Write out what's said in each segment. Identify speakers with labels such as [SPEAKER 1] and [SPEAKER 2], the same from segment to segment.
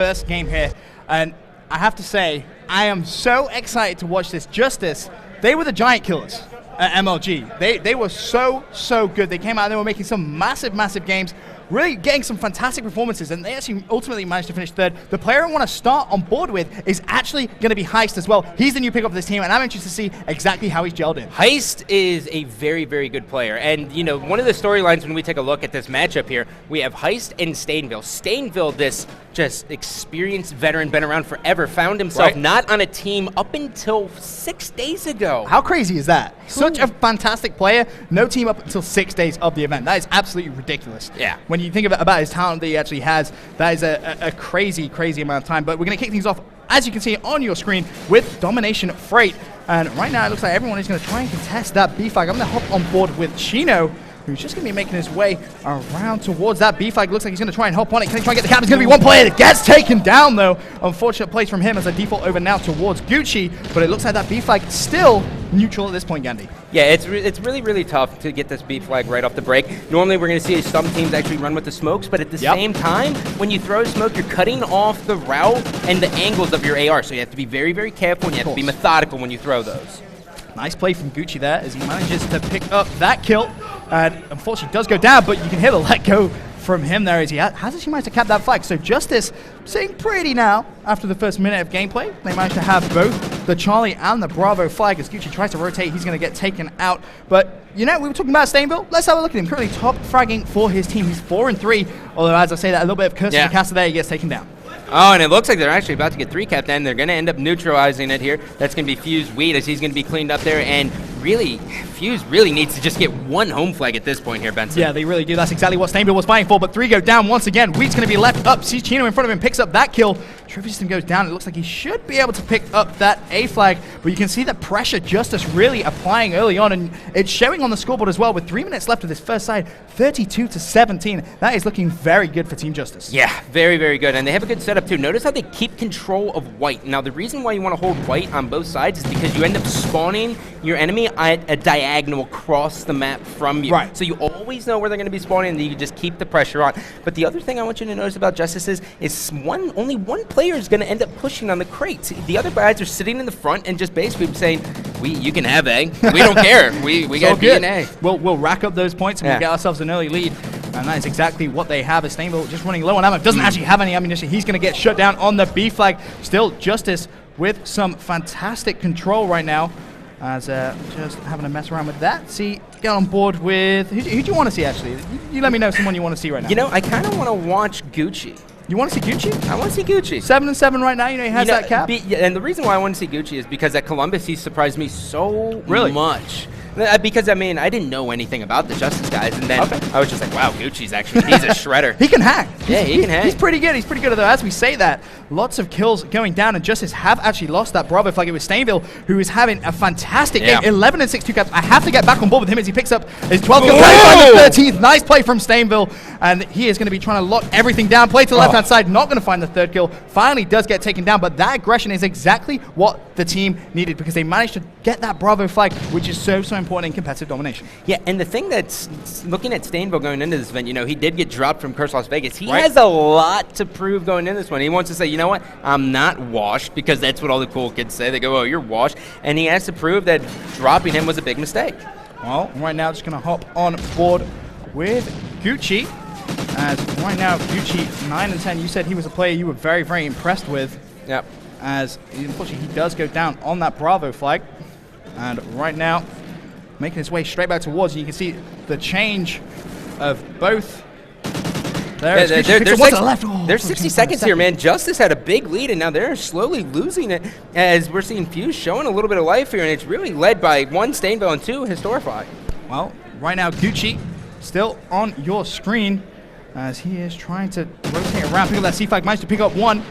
[SPEAKER 1] First game here, and I have to say, I am so excited to watch this. Justus, they were the giant killers at MLG. They were so good. They came out and they were making some massive games, really getting some fantastic performances, and they actually ultimately managed to finish third. The player I want to start on board with is actually going to be Heist as well. He's the new pickup of this team, and I'm interested to see exactly how he's gelled in.
[SPEAKER 2] Heist is a very good player, and you know, one of the storylines when we take a look at this matchup here, we have Heist and Stainville. Stainville, this just experienced veteran, been around forever, found himself not on a team up until 6 days ago.
[SPEAKER 1] How crazy is that? Such a fantastic player, no team up until 6 days of the event. That is absolutely ridiculous.
[SPEAKER 2] Yeah.
[SPEAKER 1] When you think about his talent that he actually has, that is a crazy amount of time. But we're going to kick things off, as you can see on your screen, with Domination Freight. And right now it looks like everyone is going to try and contest that B flag. I'm going to hop on board with Chino, who's just going to be making his way around towards that B flag. Looks like he's going to try and hop on it. Can he try and get the cap? There's going to be one player that gets taken down, though. Unfortunate plays from him as a default over now towards Gucci, but it looks like that B flag still neutral at this point, Gandhi.
[SPEAKER 2] Yeah, it's really tough to get this B flag right off the break. Normally we're going to see some teams actually run with the smokes, but at the same time, when you throw smoke, you're cutting off the route and the angles of your AR, so you have to be very careful, and you have to be methodical when you throw those.
[SPEAKER 1] Nice play from Gucci there as he manages to pick up that kill. And unfortunately does go down, but you can hear the let go from him there as he has actually managed to cap that flag. So Justus sitting pretty now after the first minute of gameplay. They managed to have both the Charlie and the Bravo flag. As Gucci tries to rotate, he's going to get taken out. But, you know, we were talking about Stainville. Let's have a look at him. Currently top fragging for his team. He's 4-3. Although, as I say that, a little bit of curse on the caster there, he gets taken down.
[SPEAKER 2] Oh, and it looks like they're actually about to get 3-capped, and they're going to end up neutralizing it here. That's going to be Fuse Weed as he's going to be cleaned up there, and really, Fuse really needs to just get one home flag at this point here, Benson.
[SPEAKER 1] Yeah, they really do. That's exactly what Stainville was fighting for, but 3 go down once again. Weed's going to be left up. Sees Chino in front of him, picks up that kill. Trophy system goes down. It looks like he should be able to pick up that A flag, but you can see the pressure Justus really applying early on, and it's showing on the scoreboard as well with 3 minutes left of this first side, 32-17. That is looking very good for Team Justus.
[SPEAKER 2] Yeah, very good, and they have a good setup too. Notice how they keep control of white. Now, the reason why you want to hold white on both sides is because you end up spawning your enemy at a diagonal across the map from you.
[SPEAKER 1] Right.
[SPEAKER 2] So you always know where they're going to be spawning, and you just keep the pressure on. But the other thing I want you to notice about Justus is only one player is going to end up pushing on the crates. The other guys are sitting in the front and just basically saying, you can have A. We don't care. We got B and A.
[SPEAKER 1] We'll rack up those points and we'll get ourselves an early lead. And that is exactly what they have. As Stainville just running low on ammo. Doesn't actually have any ammunition. He's going to get shut down on the B flag. Still, Justus with some fantastic control right now. As just having a mess around with that. See, get on board with... Who do you want to see, actually? You let me know someone you want to see right now.
[SPEAKER 2] You know, I kind of want to watch Gucci.
[SPEAKER 1] You want to see Gucci?
[SPEAKER 2] I want to see Gucci.
[SPEAKER 1] 7-7 right now. You know, he has that cap.
[SPEAKER 2] And the reason why I want to see Gucci is because at Columbus, he surprised me so much. Because, I mean, I didn't know anything about the Justus guys, and then I was just like, wow, Gucci's actually, he's a shredder.
[SPEAKER 1] He can hack.
[SPEAKER 2] Yeah, he can hack.
[SPEAKER 1] He's pretty good. He's pretty good, though. As we say that, lots of kills going down, and Justus have actually lost that Bravo flag. It was Stainville, who is having a fantastic game. 11-6, 2 caps. I have to get back on board with him as he picks up his 12th kill. The 13th. Nice play from Stainville, and he is going to be trying to lock everything down. Play to the left-hand side, not going to find the 3rd kill. Finally does get taken down, but that aggression is exactly what the team needed because they managed to get that Bravo flag, which is so important in competitive domination.
[SPEAKER 2] Yeah, and the thing that's looking at Stainville going into this event, you know, he did get dropped from Curse Las Vegas. He has a lot to prove going into this one. He wants to say, you know what, I'm not washed, because that's what all the cool kids say. They go, oh, you're washed. And he has to prove that dropping him was a big mistake.
[SPEAKER 1] Well, right now, just going to hop on board with Gucci. As right now, Gucci 9-10. You said he was a player you were very impressed with.
[SPEAKER 2] Yep.
[SPEAKER 1] As unfortunately he does go down on that Bravo flag. And right now, making his way straight back towards you. You can see the change of both.
[SPEAKER 2] There's 60 seconds here, man. Justus had a big lead, and now they're slowly losing it as we're seeing Fuse showing a little bit of life here, and it's really led by 1, Stainville, and 2, Historify.
[SPEAKER 1] Well, right now, Gucci still on your screen as he is trying to rotate around, pick up that C flag, managed to pick up 1.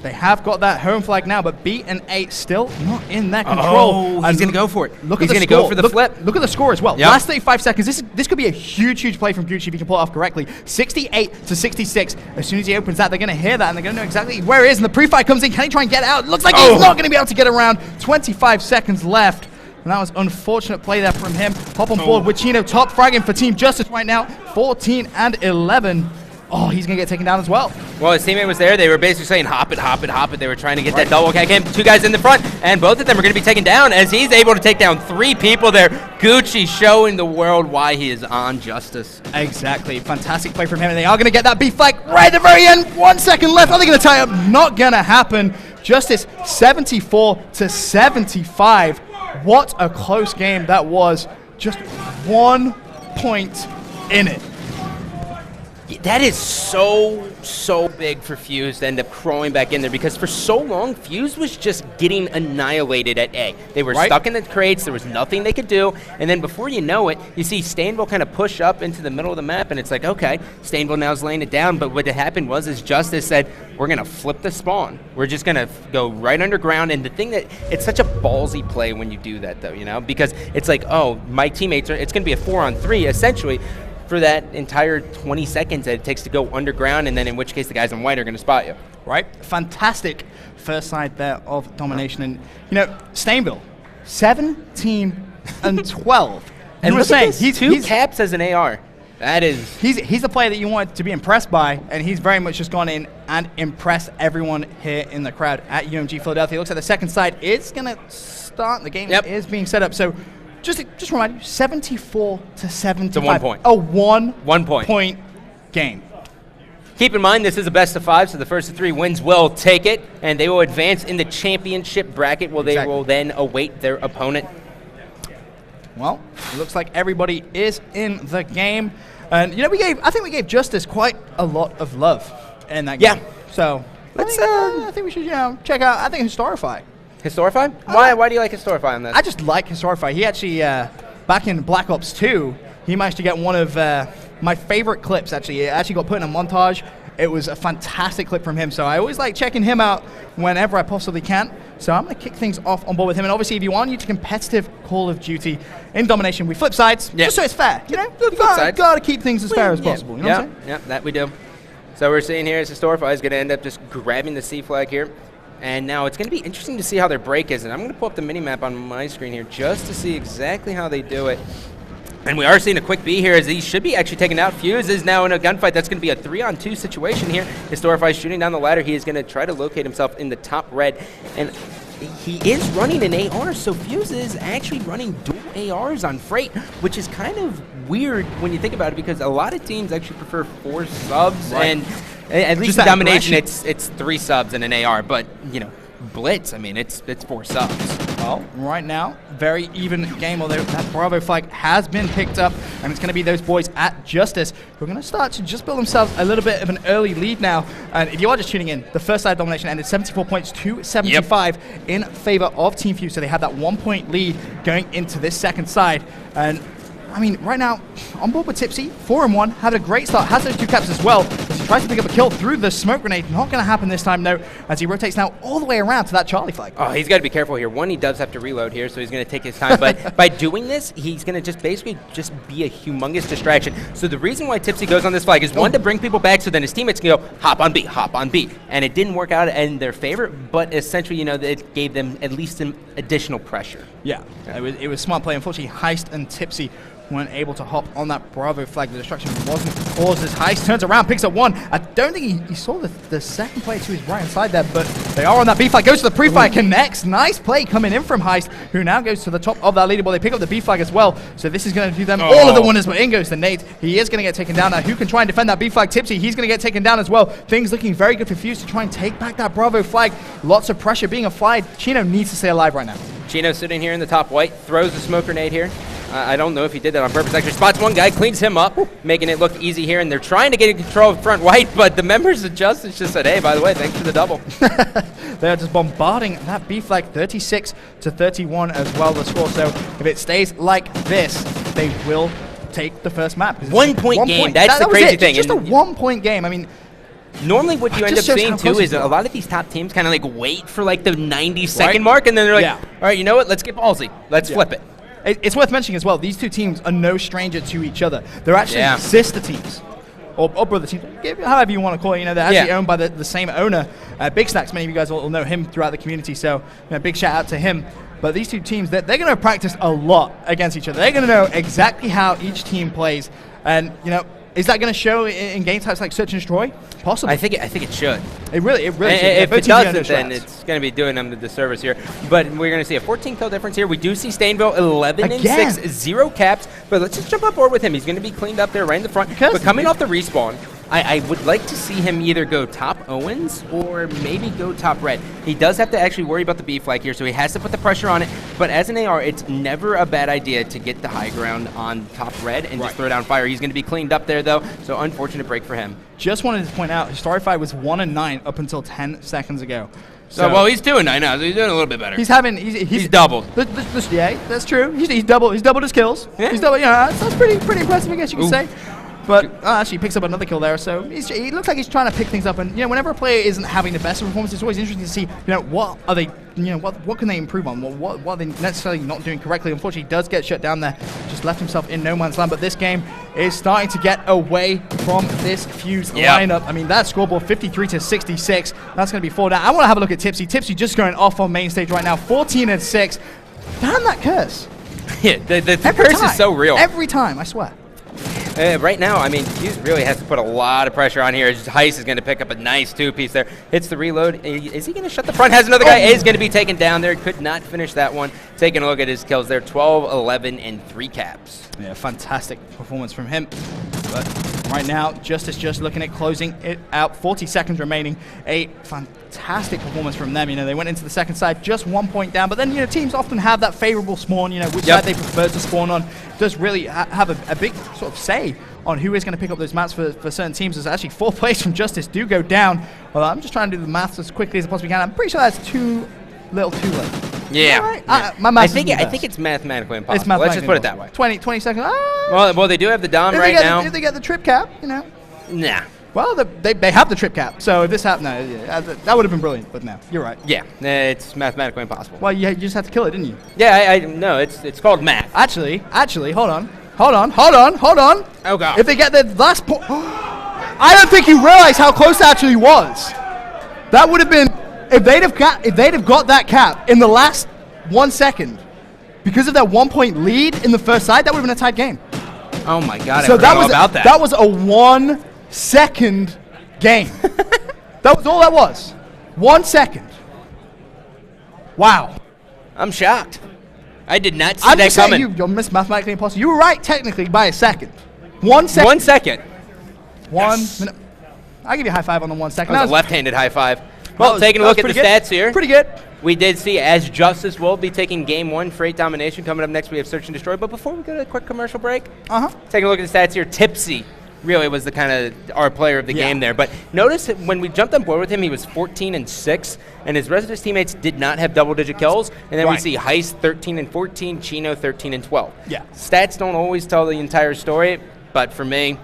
[SPEAKER 1] They have got that home flag now, but B and 8 still not in their control.
[SPEAKER 2] Oh, he's going to go for it.
[SPEAKER 1] He's
[SPEAKER 2] going to go for the flip.
[SPEAKER 1] Look at the score as well.
[SPEAKER 2] Yep.
[SPEAKER 1] Last 35 seconds. This could be a huge play from Gucci if he can pull it off correctly. 68-66. As soon as he opens that, they're going to hear that, and they're going to know exactly where he is. And the pre-fight comes in. Can he try and get out? Looks like he's not going to be able to get around. 25 seconds left. And that was unfortunate play there from him. Hop on board with Chino, top fragging for Team Justus right now. 14-11. Oh, he's going to get taken down as well.
[SPEAKER 2] Well, his teammate was there. They were basically saying, hop it, hop it, hop it. They were trying to get that double kick in. 2 guys in the front, and both of them are going to be taken down as he's able to take down 3 people there. Gucci showing the world why he is on Justus.
[SPEAKER 1] Exactly. Fantastic play from him, and they are going to get that B flag right at the very end. 1 second left. Are they going to tie up? Not going to happen. Justus 74-75. What a close game that was. Just 1 point in it.
[SPEAKER 2] That is so big for Fuse to end up crawling back in there, because for so long, Fuse was just getting annihilated at A. They were stuck in the crates. There was nothing they could do. And then before you know it, you see Stainville kind of push up into the middle of the map, and it's like, okay, Stainville now is laying it down. But what happened was Justus said, we're going to flip the spawn. We're just going to go right underground. And the thing that, it's such a ballsy play when you do that, though, you know, because it's like, oh, my teammates are, it's going to be a 4-on-3, essentially, for that entire 20 seconds that it takes to go underground, and then in which case the guys in white are going to spot you.
[SPEAKER 1] Right? Fantastic first side there of domination. And, you know, Stainville, 17-12.
[SPEAKER 2] And
[SPEAKER 1] we're saying
[SPEAKER 2] he's 2 caps as an AR. That is...
[SPEAKER 1] He's the player that you want to be impressed by, and he's very much just gone in and impressed everyone here in the crowd at UMG Philadelphia. It looks like the second side is going to start. The game is being set up. So just remind you, 74-75.
[SPEAKER 2] It's a 1 point.
[SPEAKER 1] A 1
[SPEAKER 2] point
[SPEAKER 1] game.
[SPEAKER 2] Keep in mind, this is a best of 5, so the first of 3 wins will take it, and they will advance in the championship bracket, where they will then await their opponent.
[SPEAKER 1] Well, it looks like everybody is in the game, and you know, I think we gave Justus quite a lot of love in that game. Yeah. So I think we should, you know, check out. I think Historify.
[SPEAKER 2] Historify? Why do you like Historify on this?
[SPEAKER 1] I just like Historify. He actually, back in Black Ops 2, he managed to get one of my favorite clips, actually. It actually got put in a montage. It was a fantastic clip from him, so I always like checking him out whenever I possibly can. So I'm going to kick things off on board with him. And obviously, if you are new to competitive Call of Duty in Domination, we flip sides, just so it's fair. You know, got to keep things as fair as possible. You know what I'm saying?
[SPEAKER 2] Yeah, that we do. So we're seeing here is Historify is going to end up just grabbing the C flag here. And now it's going to be interesting to see how their break is. And I'm going to pull up the mini-map on my screen here just to see exactly how they do it. And we are seeing a quick B here as he should be actually taken out. Fuse is now in a gunfight. That's going to be a 3-on-2 situation here. Historify shooting down the ladder. He is going to try to locate himself in the top red. And he is running an AR, so Fuse is actually running dual ARs on Freight, which is kind of weird when you think about it, because a lot of teams actually prefer 4 subs. And at least in Domination, it's 3 subs and an AR. But, you know, Blitz, I mean, it's 4 subs.
[SPEAKER 1] Well, right now, very even game, although that Bravo flag has been picked up, and it's going to be those boys at Justus who are going to start to just build themselves a little bit of an early lead now. And if you are just tuning in, the first side Domination ended 74 points to 75 in favor of Team Fuse, so they have that 1 point lead going into this second side. And I mean, right now, on board with Tipsy, 4-1, had a great start, has those 2 caps as well, as he tries to pick up a kill through the smoke grenade. Not going to happen this time, though, as he rotates now all the way around to that Charlie flag.
[SPEAKER 2] Oh, he's got to be careful here. One, he does have to reload here, so he's going to take his time. But by doing this, he's going to just basically just be a humongous distraction. So the reason why Tipsy goes on this flag is, one, to bring people back so then his teammates can go, hop on B, hop on B. And it didn't work out in their favor, but essentially, you know, it gave them at least some additional pressure.
[SPEAKER 1] Yeah, it was smart play. Unfortunately, Heist and Tipsy weren't able to hop on that Bravo flag. The destruction wasn't caused as Heist turns around, picks up 1. I don't think he saw the second player to his right hand side there, but they are on that B flag. Goes to the pre-fire, connects. Nice play coming in from Heist, who now goes to the top of that leaderboard. They pick up the B flag as well, so this is going to do them all of the winners, but in goes the nade. He is going to get taken down now. Who can try and defend that B flag? Tipsy, he's going to get taken down as well. Things looking very good for Fuse to try and take back that Bravo flag. Lots of pressure being applied. Chino needs to stay alive right now.
[SPEAKER 2] Chino sitting here in the top white, throws the smoke grenade here. I don't know if he did that on purpose. Actually spots one guy, cleans him up, making it look easy here. And they're trying to get in control of front white, but the members of Justus just said, hey, by the way, thanks for the double.
[SPEAKER 1] They're just bombarding that B flag, 36-31 as well, the score. So if it stays like this, they will take the first map.
[SPEAKER 2] 1 point game, that's the crazy thing.
[SPEAKER 1] It's just a 1 point game. I mean,
[SPEAKER 2] normally what you end up seeing too is a lot of these top teams kind of like wait for like the 90-second mark, and then they're like, all right, you know what, let's get ballsy. Let's flip it.
[SPEAKER 1] It's worth mentioning as well, these 2 teams are no stranger to each other. They're actually sister teams, or brother teams, however you want to call it. You know, they're actually owned by the same owner. Big Stacks, many of you guys will know him throughout the community, so you know, big shout out to him. But these 2 teams, they're going to practice a lot against each other. They're going to know exactly how each team plays. And, you know, Is that going to show in game types like Search and Destroy? Possibly.
[SPEAKER 2] I think it should.
[SPEAKER 1] It really should.
[SPEAKER 2] If it doesn't, then it's going to be doing them the disservice here. But we're going to see a 14 kill difference here. We do see Stainville 11 and 6, 0 caps. But let's just jump on board with him. He's going to be cleaned up there right in the front. But coming off the respawn, I would like to see him either go top Owens or maybe go top red. He does have to actually worry about the B flag here, so he has to put the pressure on it. But as an AR, it's never a bad idea to get the high ground on top red and just throw down fire. He's going to be cleaned up there, though, so unfortunate break for him.
[SPEAKER 1] Just wanted to point out, his Starfight was 1-9 up until 10 seconds ago.
[SPEAKER 2] So well, he's 2-9 now, so he's doing a little bit better.
[SPEAKER 1] He's
[SPEAKER 2] doubled.
[SPEAKER 1] Yeah, that's true. He's doubled his kills.
[SPEAKER 2] Yeah.
[SPEAKER 1] He's doubled. Yeah, that's pretty impressive, I guess you could say. But actually, he picks up another kill there, so he looks like he's trying to pick things up. And whenever a player isn't having the best of performance, it's always interesting to see, what are they, what can they improve on? What are they necessarily not doing correctly? Unfortunately, he does get shut down there, just left himself in no man's land. But this game is starting to get away from this Fuse lineup. I mean, that scoreboard 53-66. That's going to be 4 down. I want to have a look at Tipsy. Tipsy just going off on main stage right now, 14-6. Damn that curse!
[SPEAKER 2] Yeah, the curse is so real.
[SPEAKER 1] Every time, I swear.
[SPEAKER 2] Right now, I mean, Fuse really has to put a lot of pressure on here. Heist is going to pick up a nice 2-piece there. Hits the reload. Is he going to shut the front? Has another guy. Is going to be taken down there. Could not finish that one. Taking a look at his kills there. 12, 11, and 3 caps.
[SPEAKER 1] Yeah, fantastic performance from him. But right now, Justus just looking at closing it out. 40 seconds remaining. A fantastic performance from them. They went into the second side just 1 point down. But then, teams often have that favorable spawn, which side they prefer to spawn on. Does really have a big sort of say on who is going to pick up those maps for certain teams. There's actually 4 plays from Justus do go down. Well, I'm just trying to do the maths as quickly as I possibly can. I'm pretty sure that's too little too late.
[SPEAKER 2] Yeah.
[SPEAKER 1] Right? My maths
[SPEAKER 2] I think it's mathematically impossible.
[SPEAKER 1] It's mathematically
[SPEAKER 2] Let's just put it that way.
[SPEAKER 1] 20 seconds.
[SPEAKER 2] Well, they do have the Dom right now.
[SPEAKER 1] If they get the trip cap,
[SPEAKER 2] Nah.
[SPEAKER 1] Well, they have the trip cap, so if this happened, that would have been brilliant, but no, you're right.
[SPEAKER 2] Yeah, it's mathematically impossible.
[SPEAKER 1] Well, you just had to kill it, didn't you?
[SPEAKER 2] Yeah, no, it's called math.
[SPEAKER 1] Actually, hold on. Oh, God. If they get the last point, I don't think you realize how close it actually was. That would have been, if they'd have got that cap in the last 1 second, because of that 1 point lead in the first side, that would have been a tied game.
[SPEAKER 2] Oh my God,
[SPEAKER 1] so
[SPEAKER 2] I forgot about that.
[SPEAKER 1] That was a 1 second game. That was all that was. 1 second. Wow.
[SPEAKER 2] I'm shocked. I did not see that coming.
[SPEAKER 1] You're mathematically impossible. You were right technically by a second. 1 second.
[SPEAKER 2] 1 second.
[SPEAKER 1] 1 minute. I'll give you a high five on the 1 second.
[SPEAKER 2] That was a left-handed high five. Well, taking a look at the stats here.
[SPEAKER 1] Pretty good.
[SPEAKER 2] We did see, as Justus will be taking game 1, Freight Domination. Coming up next, we have Search and Destroy. But before we go to a quick commercial break, taking a look at the stats here, Tipsy really was the kind of our player of the game there. But notice that when we jumped on board with him, he was 14-6, and his rest of his teammates did not have double-digit kills. And then we see Heist 13-14, Chino 13-12.
[SPEAKER 1] Yeah.
[SPEAKER 2] Stats don't always tell the entire story, but for me,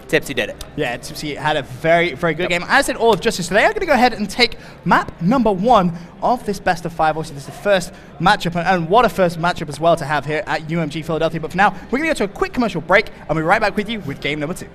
[SPEAKER 2] Tipsy did it.
[SPEAKER 1] Yeah, Tipsy had a very, very good game. As did all of Justus today. I'm going to go ahead and take map number 1 of this best of 5. Obviously, this is the first matchup, and what a first matchup as well to have here at UMG Philadelphia. But for now, we're going to go to a quick commercial break, and we'll be right back with you with game number 2.